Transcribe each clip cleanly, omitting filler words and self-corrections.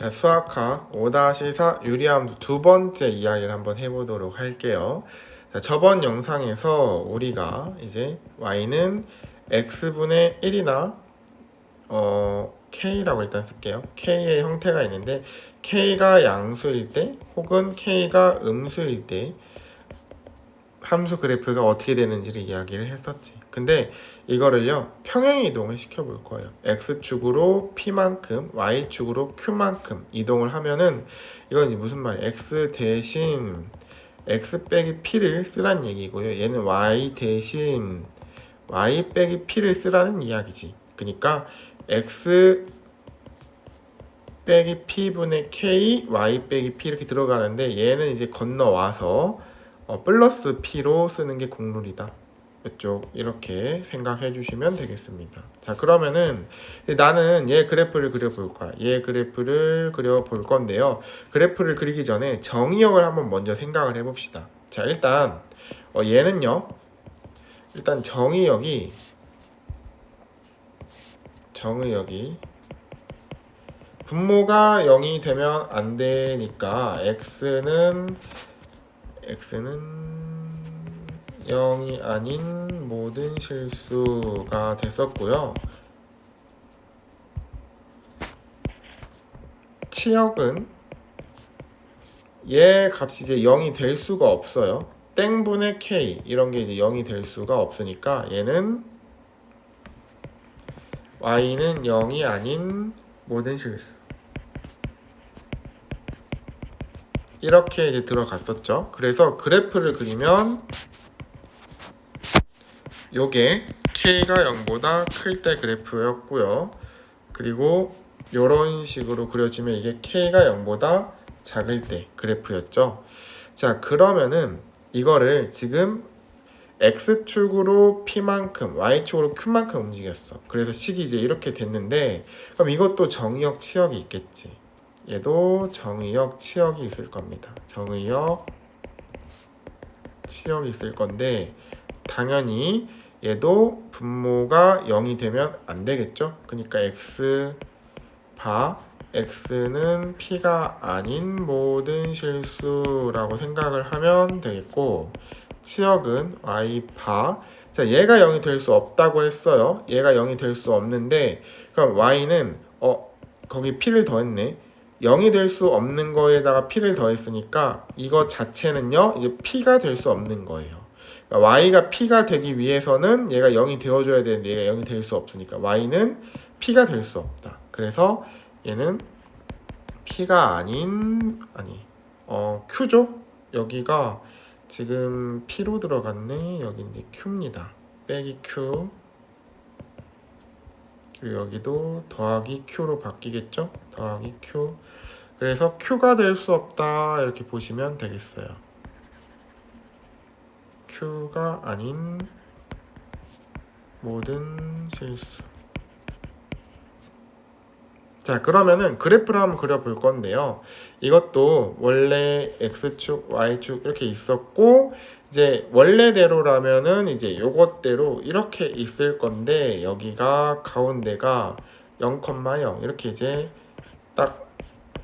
자, 수학하 5-4 유리함수 두 번째 이야기를 한번 해보도록 할게요. 자, 저번 영상에서 우리가 이제 y는 x분의 1이나 k라고 일단 쓸게요. k의 형태가 있는데 k가 양수일 때 혹은 k가 음수일 때 함수 그래프가 어떻게 되는지를 이야기를 했었지. 근데 이거를요 평행 이동을 시켜볼 거예요. x축으로 p만큼 y축으로 q만큼 이동을 하면은 이건 이제 무슨 말이에요? x 대신 x 빼기 p를 쓰란 얘기고요. 얘는 y 대신 y 빼기 p를 쓰라는 이야기지. 그러니까 x 빼기 p분의 k, y 빼기 p 이렇게 들어가는데 얘는 이제 건너와서 플러스 p로 쓰는 게 국룰이다. 이쪽 이렇게 생각해 주시면 되겠습니다. 자, 그러면은 나는 얘 그래프를 그려볼 거야. 얘 그래프를 그려볼 건데요. 그래프를 그리기 전에 정의역을 한번 먼저 생각을 해봅시다. 자, 일단 얘는요. 일단 정의역이 분모가 0이 되면 안 되니까 x는 0이 아닌 모든 실수가 됐었고요. 치역은 얘 값이 이제 0이 될 수가 없어요. 땡분의 k 이런 게 이제 0이 될 수가 없으니까 얘는 y는 0이 아닌 모든 실수 이렇게 이제 들어갔었죠. 그래서 그래프를 그리면 요게 k가 0보다 클 때 그래프였고요. 그리고 이런 식으로 그려지면 이게 k가 0보다 작을 때 그래프였죠. 자, 그러면은 이거를 지금 x축으로 p만큼 y축으로 q만큼 움직였어. 그래서 식이 이제 이렇게 됐는데 그럼 이것도 정의역 치역이 있겠지. 얘도 정의역 치역이 있을 겁니다. 정의역 치역이 있을 건데 당연히 얘도 분모가 0이 되면 안 되겠죠. 그러니까 x는 p가 아닌 모든 실수라고 생각을 하면 되겠고 치역은 자, 얘가 0이 될 수 없다고 했어요. 얘가 0이 될 수 없는데 그럼 y는 거기 p를 더했네. 0이 될 수 없는 거에다가 p를 더했으니까 이거 자체는요 이제 p가 될 수 없는 거예요. 그러니까 y가 p가 되기 위해서는 얘가 0이 되어줘야 되는데 얘가 0이 될 수 없으니까 y는 p가 될 수 없다. 그래서 얘는 p가 q죠? 여기가 지금 p로 들어갔네. 여기 이제 q입니다. 빼기 q 그리고 여기도 더하기 q로 바뀌겠죠? 더하기 q 그래서 q가 될 수 없다 이렇게 보시면 되겠어요. q가 아닌 모든 실수. 자, 그러면은 그래프를 한번 그려볼 건데요. 이것도 원래 x축, y축 이렇게 있었고 이제 원래대로라면은 이제 요것대로 이렇게 있을 건데 여기가 가운데가 0,0 이렇게 이제 딱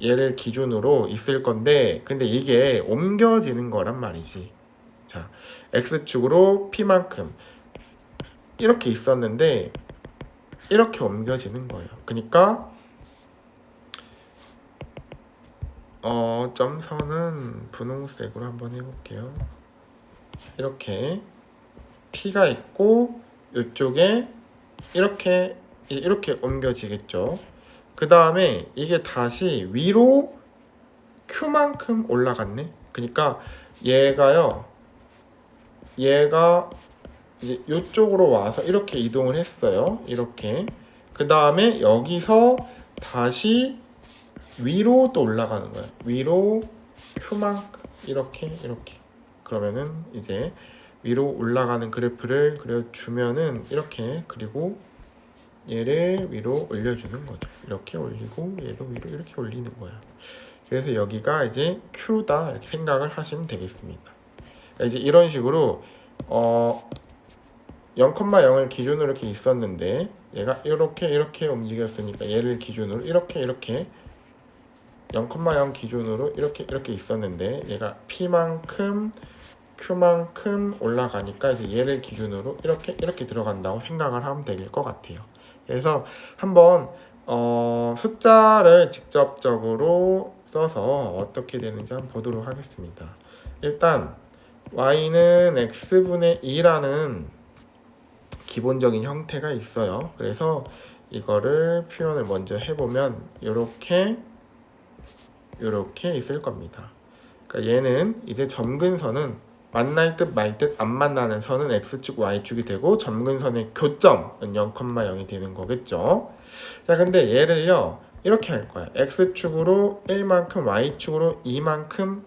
얘를 기준으로 있을 건데 근데 이게 옮겨지는 거란 말이지. 자, x축으로 p만큼 이렇게 있었는데 이렇게 옮겨지는 거예요. 그러니까 점선은 분홍색으로 한번 해볼게요. 이렇게 p가 있고 이쪽에 이렇게 옮겨지겠죠. 그 다음에 이게 다시 위로 q만큼 올라갔네. 그러니까 얘가 이제 이쪽으로 와서 이렇게 이동을 했어요. 이렇게. 그 다음에 여기서 다시 위로 또 올라가는 거야. 위로 q만큼 이렇게. 그러면은 이제 위로 올라가는 그래프를 그려주면은 이렇게 그리고 얘를 위로 올려주는 거죠. 이렇게 올리고 얘도 위로 이렇게 올리는 거야. 그래서 여기가 이제 q다 이렇게 생각을 하시면 되겠습니다. 이제 이런 식으로 0,0을 기준으로 이렇게 있었는데 얘가 이렇게 움직였으니까 얘를 기준으로 이렇게 0,0 기준으로 이렇게 있었는데 얘가 P만큼 Q만큼 올라가니까 이제 얘를 기준으로 이렇게 들어간다고 생각을 하면 될 것 같아요. 그래서 한번 숫자를 직접적으로 써서 어떻게 되는지 한번 보도록 하겠습니다. 일단 y는 x분의 2라는 기본적인 형태가 있어요. 그래서 이거를 표현을 먼저 해보면 이렇게 있을 겁니다. 그러니까 얘는 이제 점근선은 만날 듯 말 듯 안 만나는 선은 x축 y축이 되고 점근선의 교점은 0,0이 되는 거겠죠. 자, 근데 얘를요 이렇게 할 거야. x축으로 1만큼 y축으로 2만큼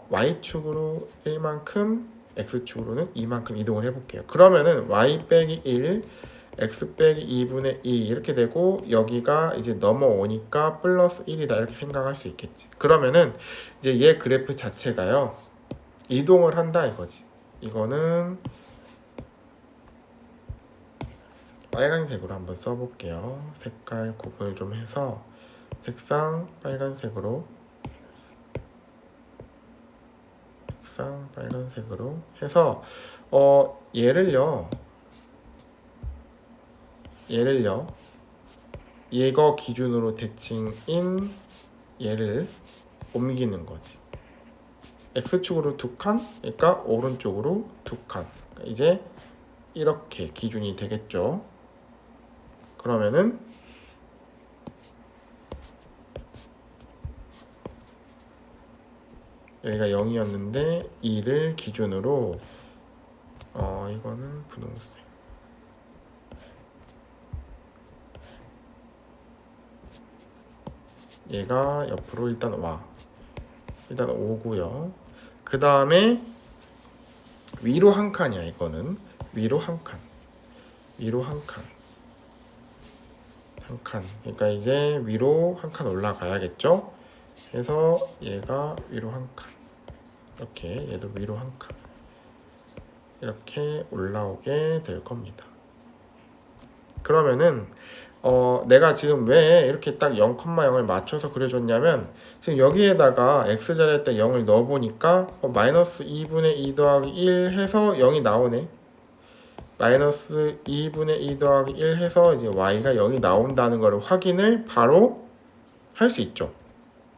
y축으로 1만큼 x축으로는 2만큼 이동을 해볼게요. 그러면은 y 빼기 1 x 빼기 2분의 2 이렇게 되고 여기가 이제 넘어오니까 플러스 1이다 이렇게 생각할 수 있겠지. 그러면은 이제 얘 그래프 자체가요 이동을 한다 이거지. 이거는 빨간색으로 한번 써볼게요. 색깔 구분을 좀 해서 색상 빨간색으로 해서 얘를요 얘거 기준으로 대칭인 얘를 옮기는 거지. x축으로 2칸, 그러니까 오른쪽으로 2칸. 그러니까 이제 이렇게 기준이 되겠죠. 그러면은 여기가 0이었는데 2를 기준으로 이거는 분홍색 얘가 옆으로 일단 5고요. 그 다음에 위로 한 칸이야. 이거는 위로 한 칸. 그러니까 이제 위로 한 칸 올라가야겠죠. 그래서 얘가 위로 한 칸. 이렇게 얘도 위로 한 칸. 이렇게 올라오게 될 겁니다. 그러면은 내가 지금 왜 이렇게 딱 0,0을 맞춰서 그려줬냐면 지금 여기에다가 x자리에 딱 0을 넣어보니까 마이너스 2분의 2 더하기 1 해서 0이 나오네. 마이너스 2분의 2 더하기 1 해서 이제 y가 0이 나온다는 걸 확인을 바로 할 수 있죠.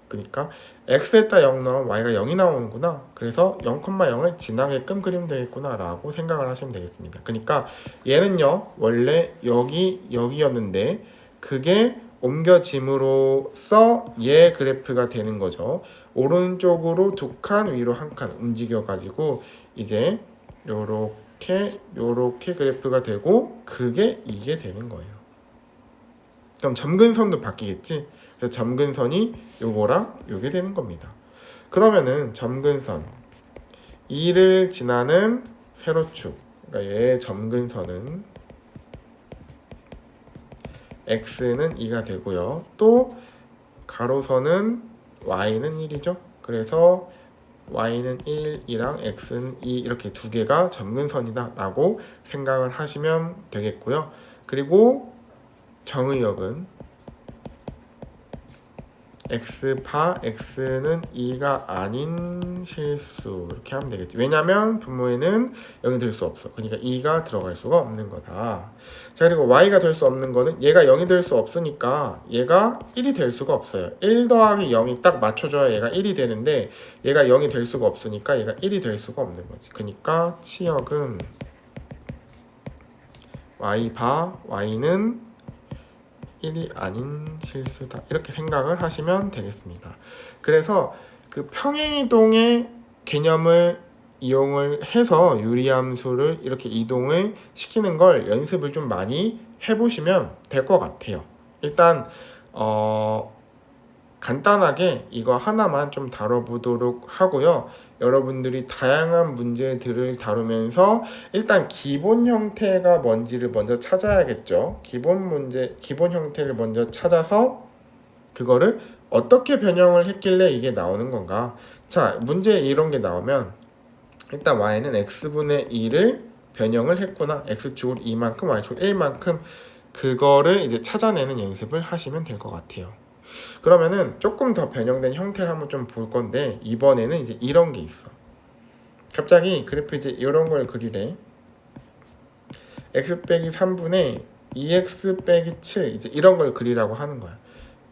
그러니까 x에다 0 넣으면 y가 0이 나오는구나. 그래서 0,0을 지나게끔 그리면 되겠구나 라고 생각을 하시면 되겠습니다. 그러니까 얘는요 원래 여기였는데 그게 옮겨짐으로써 얘 그래프가 되는 거죠. 오른쪽으로 2칸 위로 1칸 움직여 가지고 이제 요렇게 그래프가 되고 그게 이게 되는 거예요. 그럼 점근선도 바뀌겠지. 그래서 점근선이 요거랑 요게 되는 겁니다. 그러면은 점근선 2를 지나는 세로축, 그러니까 얘의 점근선은 x는 2가 되고요. 또 가로선은 y는 1이죠. 그래서 y는 1이랑 x는 2 이렇게 두 개가 점근선이다 라고 생각을 하시면 되겠고요. 그리고 정의역은 x는 2가 아닌 실수 이렇게 하면 되겠지. 왜냐면 분모에는 0이 될 수 없어. 그러니까 2가 들어갈 수가 없는 거다. 자, 그리고 y가 될 수 없는 거는 얘가 0이 될 수 없으니까 얘가 1이 될 수가 없어요. 1 더하기 0이 딱 맞춰줘야 얘가 1이 되는데 얘가 0이 될 수가 없으니까 얘가 1이 될 수가 없는 거지. 그러니까 치역은 y는 1이 아닌 실수다 이렇게 생각을 하시면 되겠습니다. 그래서 그 평행이동의 개념을 이용을 해서 유리함수를 이렇게 이동을 시키는 걸 연습을 좀 많이 해보시면 될 것 같아요. 일단 간단하게 이거 하나만 좀 다뤄보도록 하고요. 여러분들이 다양한 문제들을 다루면서 일단 기본 형태가 뭔지를 먼저 찾아야겠죠. 기본 형태를 먼저 찾아서 그거를 어떻게 변형을 했길래 이게 나오는 건가. 자, 문제에 이런 게 나오면 일단 y는 x분의 2를 변형을 했구나. x축으로 2만큼, y축으로 1만큼 그거를 이제 찾아내는 연습을 하시면 될 것 같아요. 그러면은 조금 더 변형된 형태를 한번 좀 볼 건데 이번에는 이제 이런 게 있어. 갑자기 그래프 이제 이런 걸 그리래. x 빼기 3분의 2x 빼기 7 이제 이런 걸 그리라고 하는 거야.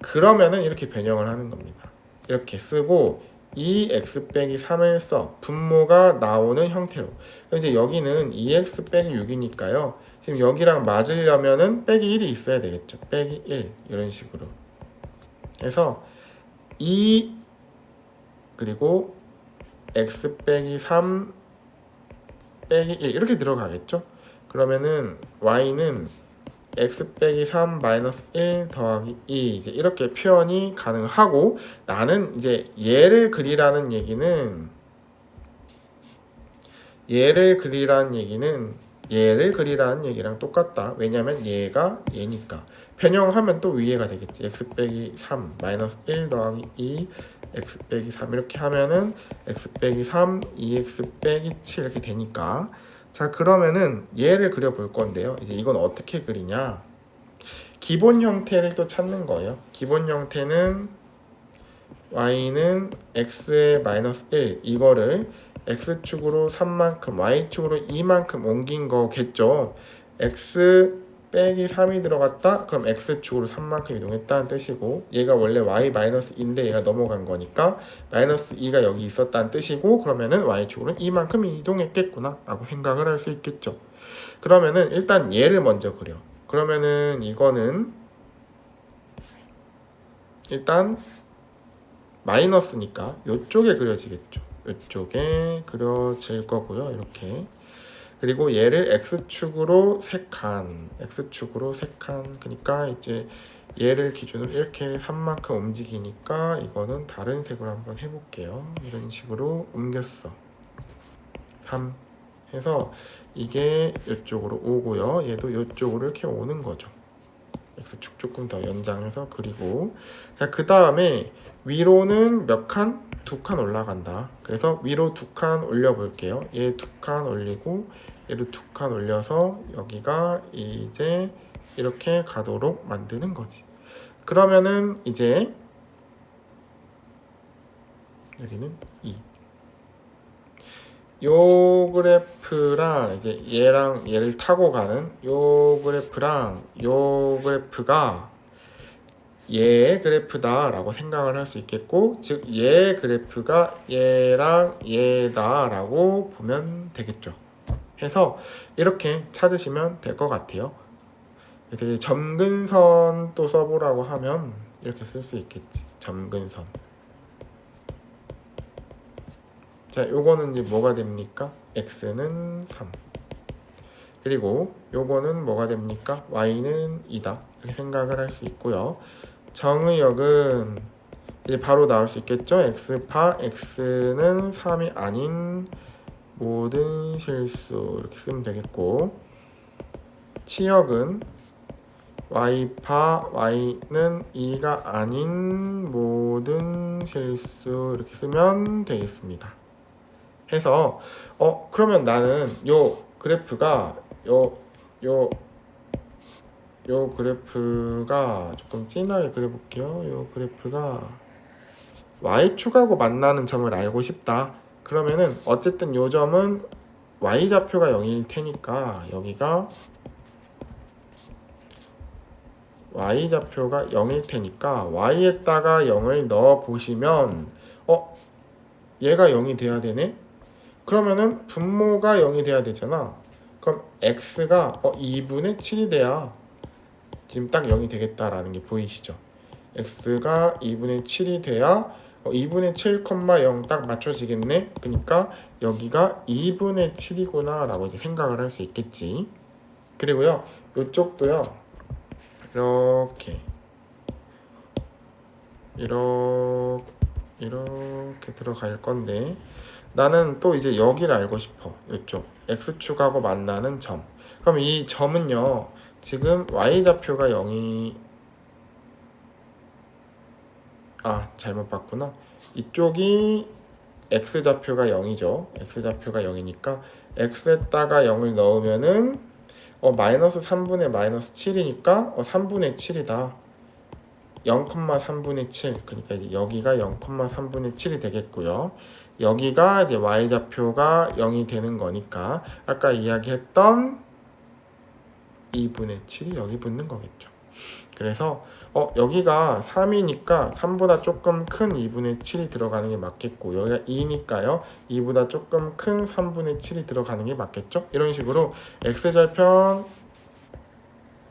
그러면은 이렇게 변형을 하는 겁니다. 이렇게 쓰고 2x 빼기 3을 써 분모가 나오는 형태로. 이제 여기는 2x 빼기 6이니까요. 지금 여기랑 맞으려면은 빼기 1이 있어야 되겠죠. 빼기 1 이런 식으로. 그래서 2 그리고 x 빼기 3 빼기 1 이렇게 들어가겠죠. 그러면은 y는 x 빼기 3 마이너스 1 더하기 2 이제 이렇게 표현이 가능하고 나는 이제 얘를 그리라는 얘기는 얘를 그리라는 얘기랑 똑같다. 왜냐면 얘가 얘니까. 변형하면 또 위에가 되겠지. x 빼기 3 마이너스 1 더하기 2 x 빼기 3 이렇게 하면은 x 빼기 3 2x 빼기 7 이렇게 되니까 자 그러면은 얘를 그려볼 건데요. 이제 이건 어떻게 그리냐, 기본 형태를 또 찾는 거예요. 기본 형태는 y는 x의 마이너스 1 이거를 x축으로 3만큼 y축으로 2만큼 옮긴 거겠죠. x 빼기 3이 들어갔다? 그럼 x축으로 3만큼 이동했다는 뜻이고 얘가 원래 y-2인데 얘가 넘어간 거니까 마이너스 2가 여기 있었다는 뜻이고 그러면은 y축으로 2만큼 이동했겠구나 라고 생각을 할 수 있겠죠. 그러면은 일단 얘를 먼저 그려. 그러면은 이거는 일단 마이너스니까 이쪽에 그려지겠죠. 이쪽에 그려질 거고요. 이렇게. 그리고 얘를 x축으로 3칸, x축으로 3칸. 그러니까 이제 얘를 기준으로 이렇게 3만큼 움직이니까 이거는 다른 색으로 한번 해볼게요. 이런 식으로 옮겼어. 3 해서 이게 이쪽으로 오고요. 얘도 이쪽으로 이렇게 오는 거죠. x축 조금 더 연장해서 그리고 자 그 다음에 위로는 몇 칸? 2칸 올라간다. 그래서 위로 2칸 올려 볼게요. 얘 2칸 올리고 얘도 2칸 올려서 여기가 이제 이렇게 가도록 만드는 거지. 그러면은 이제 여기는 2. 요 그래프랑 이제 얘랑 얘를 타고 가는 요 그래프랑 요 그래프가 얘의 그래프다 라고 생각을 할 수 있겠고 즉 얘의 그래프가 얘랑 얘다 라고 보면 되겠죠. 해서 이렇게 찾으시면 될 것 같아요. 그래서 점근선 또 써보라고 하면 이렇게 쓸 수 있겠지. 점근선. 자, 요거는 이제 뭐가 됩니까? x는 3. 그리고 요거는 뭐가 됩니까? y는 2다. 이렇게 생각을 할 수 있고요. 정의역은 이제 바로 나올 수 있겠죠? x파 x는 3이 아닌 모든 실수 이렇게 쓰면 되겠고 치역은 y파 y는 2가 아닌 모든 실수 이렇게 쓰면 되겠습니다. 해서 그러면 나는 요 그래프가 요 그래프가 조금 진하게 그려볼게요. 요 그래프가 y축하고 만나는 점을 알고 싶다. 그러면은 어쨌든 요 점은 y좌표가 0일 테니까 여기가 y좌표가 0일 테니까 y에다가 0을 넣어 보시면 얘가 0이 돼야 되네? 그러면은 분모가 0이 돼야 되잖아. 그럼 x가 2분의 7이 돼야 지금 딱 0이 되겠다라는 게 보이시죠? x가 2분의 7이 돼야 2분의 7,0 딱 맞춰지겠네? 그러니까 여기가 2분의 7이구나 라고 이제 생각을 할 수 있겠지. 그리고요 이쪽도요 이렇게 들어갈 건데 나는 또 이제 여기를 알고 싶어. 이쪽 x축하고 만나는 점. 그럼 이 점은요 지금 y좌표가 0이 잘못 봤구나. 이쪽이 x좌표가 0이죠. x좌표가 0이니까 x에다가 0을 넣으면은 마이너스 3분의 마이너스 7이니까 3분의 7이다. 0,3분의 7, 그러니까 이제 여기가 0,3분의 7이 되겠고요. 여기가 이제 y좌표가 0이 되는 거니까 아까 이야기했던 2분의 7이 여기 붙는 거겠죠. 그래서 여기가 3이니까 3보다 조금 큰 2분의 7이 들어가는 게 맞겠고, 여기가 2니까요 2보다 조금 큰 3분의 7이 들어가는 게 맞겠죠. 이런 식으로 x절편,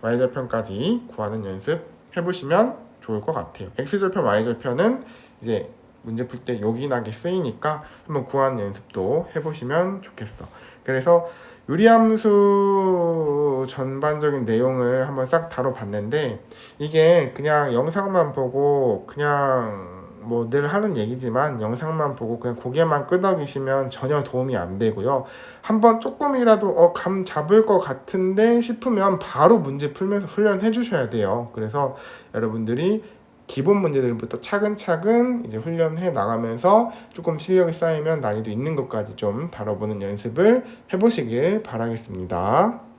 y절편까지 구하는 연습 해보시면 좋을 것 같아요. x절편, y절편은 이제 문제 풀 때 요긴하게 쓰이니까 한번 구하는 연습도 해보시면 좋겠어. 그래서 유리함수 전반적인 내용을 한번 싹 다뤄봤는데, 이게 그냥 영상만 보고 그냥 뭐 늘 하는 얘기지만 영상만 보고 그냥 고개만 끄덕이시면 전혀 도움이 안 되고요. 한번 조금이라도 감 잡을 것 같은데 싶으면 바로 문제 풀면서 훈련해 주셔야 돼요. 그래서 여러분들이 기본 문제들부터 차근차근 이제 훈련해 나가면서 조금 실력이 쌓이면 난이도 있는 것까지 좀 다뤄보는 연습을 해보시길 바라겠습니다.